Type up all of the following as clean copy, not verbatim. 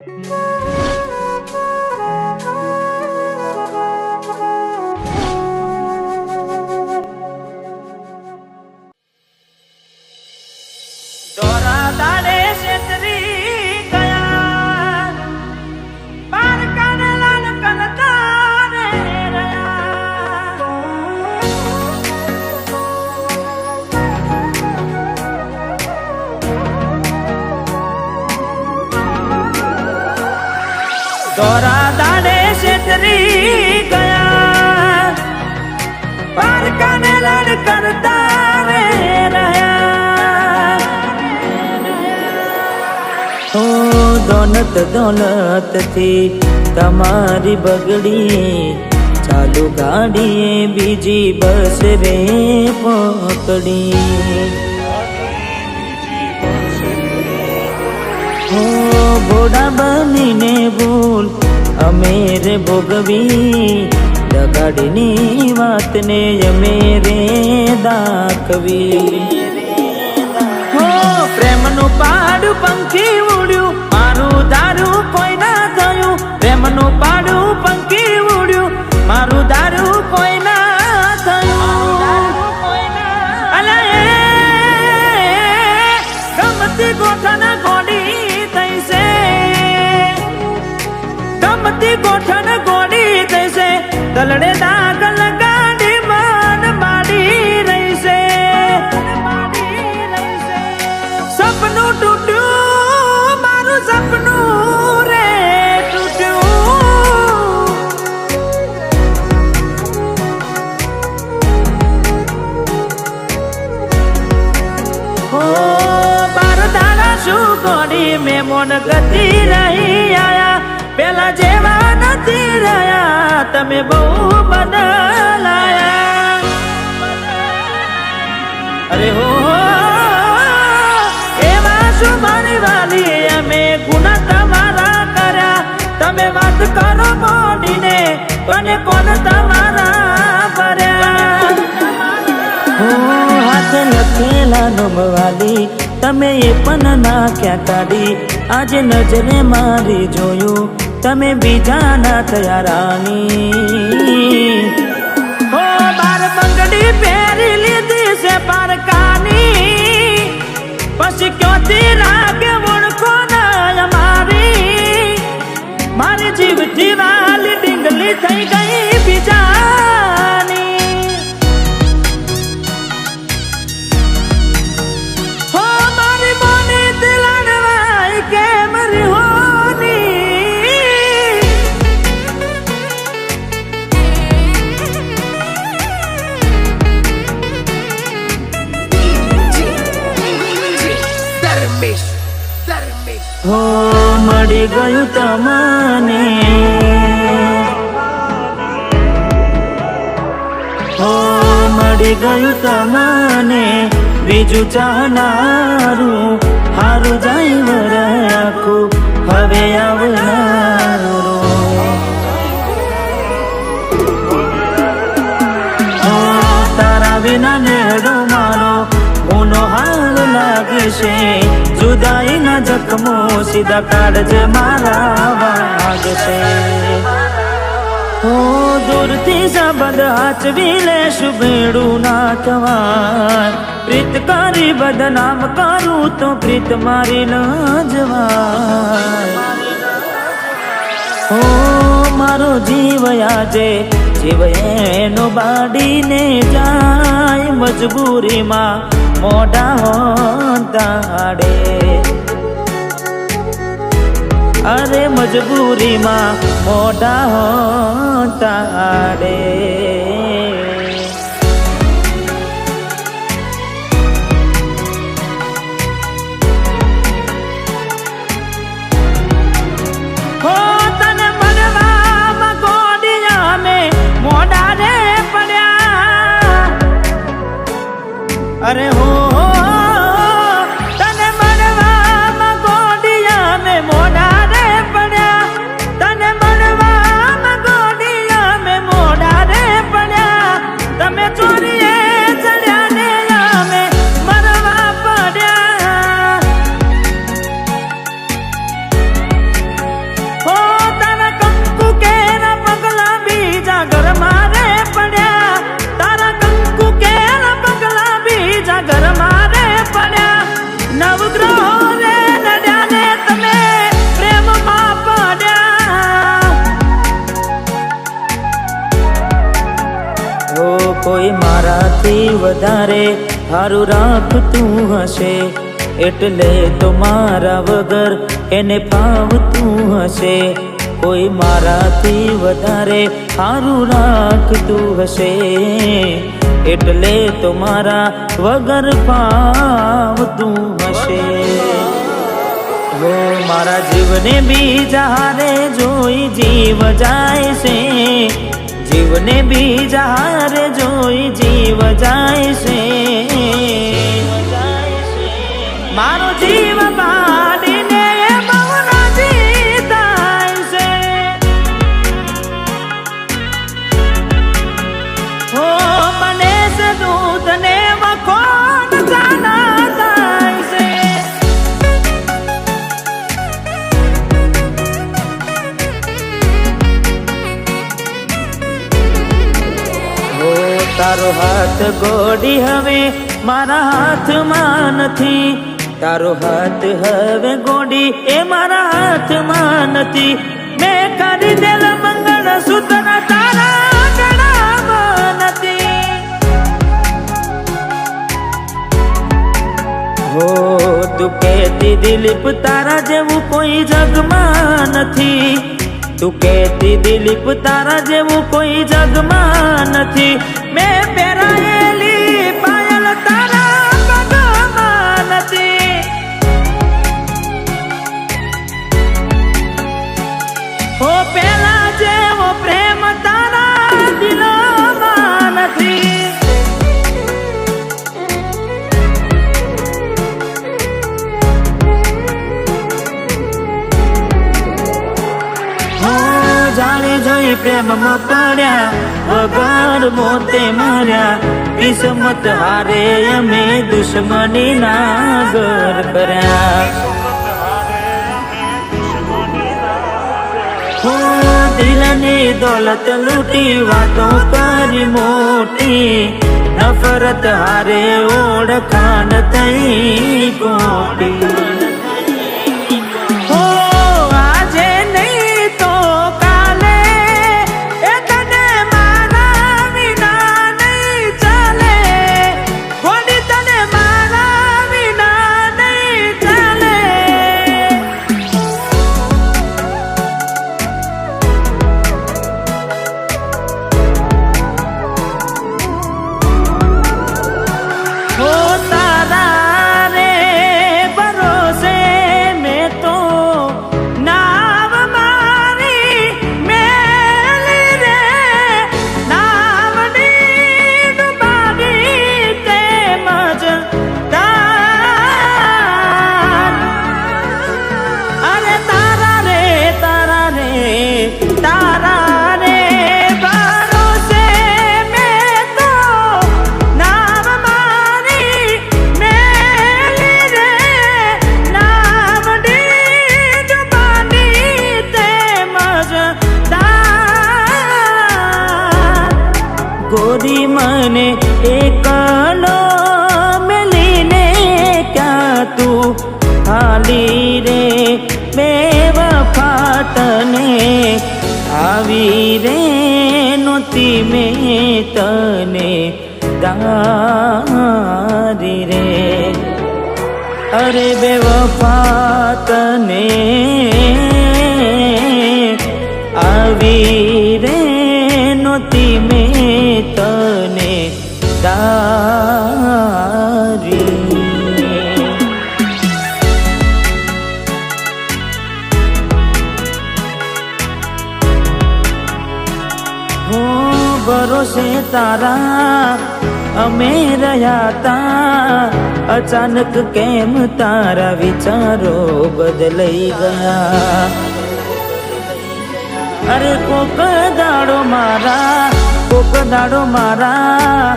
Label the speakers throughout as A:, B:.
A: દોરા દાડે છેતરી ગયા, પારકાને લડ કરતા રે રહ્યા. ઓ દોલત દોલત થી તમારી બગડી, ચાલુ ગાડીએ બીજી બસ રે પકડી. ભોળા બનીને ભૂલ અમે રે ભોગવી, દગાડીની વાતને અમે રે દાખવી. પ્રેમનું પાડું પંખી ઉડ્યું, મારું દારૂ કોઈ ના થયું. પ્રેમનું પાડું પંખી ઉડ્યું, મારું દારૂ કોઈ ના થયું. અલા એ ગમતી ગોઠણ ગોડી ગોઠણ ગોડી થશે, દલડે દાગ લગાડી મન માડી રહીશે. સપનું તૂટ્યું, મારું સપનું રે તૂટ્યું. ઓ બાર દાડા શું ગોડી મેં મોન ગતિ રહી આયા, પેલા જેવા નથી રહ્યા તમે બહુ બદલાયા. અરે હો એવા શું મારી વાલી અમે ગુના તમારા કર્યા. તમે વાત કરો મોડીને અને કોણ તમારા ભર્યા. હો હાથ લખેલા નમવાલી તમે એ પણ નાખ્યા કાઢી. આજે નજરે મારી જોયું તમે બીજા ના થયા રાની. હો બાર બંગડી પહેરી લીધી છે પારકાની, પછી ક્યોથી લાગે ઓળખો ના અમારી. મારી જીવથી વાલી ડીંગલી થઈ ગઈ બીજાની. હો મારી મોની દિલણવાઈ કેમ રિહોની. હો મળી ગયું તમને, હો મળી ગયું તમને બીજું ચાહનારું. હારું જાય રાખું હવે આવનારું. તારા વિના નેડો મારો ગુનો હાલ લાગે છે. જુદાઈના જખમો સીધા કાઢજે મારા વાગશે. હો દૂરથી સંબંધ હાચવી લેશું ભેડું ના થવાય. પ્રીત કરી બદનામ કરું તો પ્રીત મારી ન જવાય. હો મારો જીવ આજે જીવ એનો બાડીને જાય. મજબૂરીમાં મોઢા હોતાડે, અરે મજબૂરીમાં મોઢા હોતાડે. હો તને મળવામાં ગોડિયા મેં મોઢા રે પડ્યા. અરે હો તને મળવામાં ગોડિયા મેં મોઢા રે પડ્યા. તને મળવામાં ગોડિયા મેં મોઢા રે પડ્યા. તમે ચોરીએ ચડ્યા ને અમે મરવા પડ્યા. મારાથી વધારે હારું રાખતું હશે, એટલે તો મારા વગર એને ફાવતું હશે. કોઈ મારાથી વધારે હારું રાખતું હશે, એટલે તો મારા વગર ફાવતું હશે. હો મારા જીવને બીજા હારે જોઈ જીવ જાય છે, જીવને બીજા હારે જોઈ જીવ જાય છે. મારો જીવ બાળીને બહુ રાજી થાય છે. હો બને છે દૂધ ને મખોન જાના થાય છે. હો તારો હાથ ગોડી હવે મારા હાથમાં નથી, તારો હાથ હવે ગોડી એ મારા હાથમાં નથી. મેં ખરીદેલ મંગળસૂત્ર તારા ગળામાં નથી. હો તું કહેતી દિલીપ તારા જેવું કોઈ જગમાં નથી, તું કહેતી દિલીપ તારા જેવું કોઈ જગમાં નથી. મેં પહેરાયેલી પાયલ તારા પગમાં નથી. હો પેલા જેવો પ્રેમ તારા દિલમાં નથી. હો જાણી જોઈ પ્રેમમાં પડ્યા વગર મોતે મર્યા, કિસ્મત હારે અમે દુશ્મની ના ઘર કર્યા. હો દિલની દોલત લૂટી વાતો કરી મોટી, નફરત હારે ઓળખાણ થઈ ગોટી. હો આજે નહીં તો કાલે એ તને મારા વિના નહીં ચાલે, ગોડી તને મારા વિના નહીં ચાલે. હો તારા રે ભરોસે મેં તો નાવ મારી મેલી રે, નાવની ડૂબાડી તેમજ તાર. અરે તારા રે તારા રે તારા રે ભરોસે મેં તો નાવ મારી મેલી રે, નાવની ડૂબાડી તેમજ તાર. ગોરી મને એકલો મેલીને ક્યાં તું હાલી રે, બેવફા તને આવી રે નહોતી મેં તને તારી રે. અરે બેવફા તને આવી રે નહોતી મેં તને તારી. હો ભરોસે તારા અમે રહ્યા તા, અચાનક કેમ તારા વિચારો બદલાઈ ગયા. અરે કોક દાડો મારા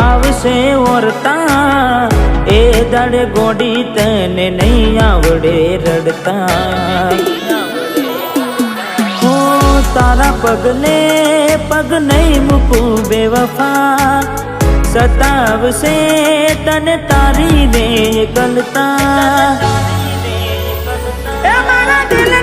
A: આવશે ઓરતા, એ દાડે ગોડી તને નહીં આવડે રડતા. હો તારા પગલે પગ નહીં મૂકું બેવફા, સતાવશે તને તારી રે ગલતા. એ મારા દિલ